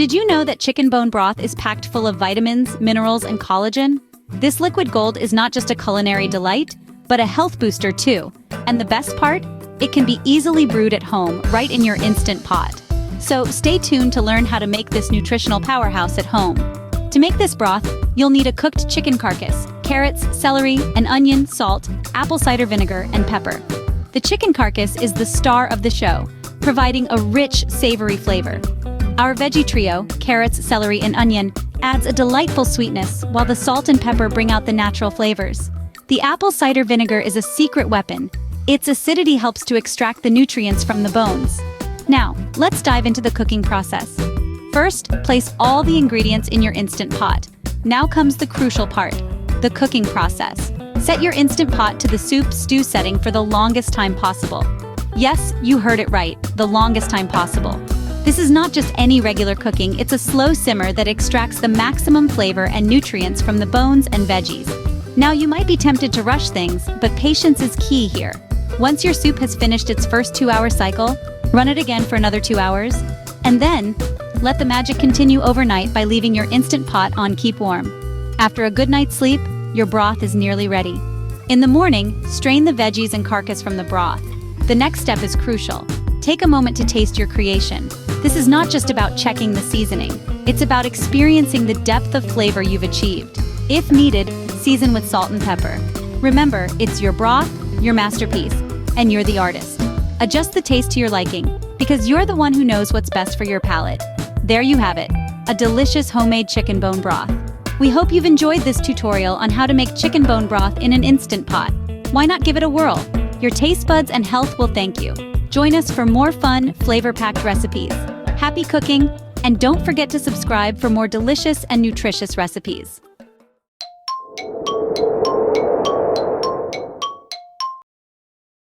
Did you know that chicken bone broth is packed full of vitamins, minerals, and collagen? This liquid gold is not just a culinary delight, but a health booster too. And the best part? It can be easily brewed at home, right in your Instant Pot. So stay tuned to learn how to make this nutritional powerhouse at home. To make this broth, you'll need a cooked chicken carcass, carrots, celery, an onion, salt, apple cider vinegar, and pepper. The chicken carcass is the star of the show, providing a rich, savory flavor. Our veggie trio, carrots, celery, and onion, adds a delightful sweetness, while the salt and pepper bring out the natural flavors. The apple cider vinegar is a secret weapon. Its acidity helps to extract the nutrients from the bones. Now, let's dive into the cooking process. First, place all the ingredients in your Instant Pot. Now comes the crucial part, the cooking process. Set your Instant Pot to the soup stew setting for the longest time possible. Yes, you heard it right, the longest time possible. This is not just any regular cooking, it's a slow simmer that extracts the maximum flavor and nutrients from the bones and veggies. Now you might be tempted to rush things, but patience is key here. Once your soup has finished its first 2-hour cycle, run it again for another 2 hours, and then let the magic continue overnight by leaving your Instant Pot on keep warm. After a good night's sleep, your broth is nearly ready. In the morning, strain the veggies and carcass from the broth. The next step is crucial. Take a moment to taste your creation. This is not just about checking the seasoning. It's about experiencing the depth of flavor you've achieved. If needed, season with salt and pepper. Remember, it's your broth, your masterpiece, and you're the artist. Adjust the taste to your liking, because you're the one who knows what's best for your palate. There you have it, a delicious homemade chicken bone broth. We hope you've enjoyed this tutorial on how to make chicken bone broth in an Instant Pot. Why not give it a whirl? Your taste buds and health will thank you. Join us for more fun, flavor-packed recipes. Happy cooking, and don't forget to subscribe for more delicious and nutritious recipes.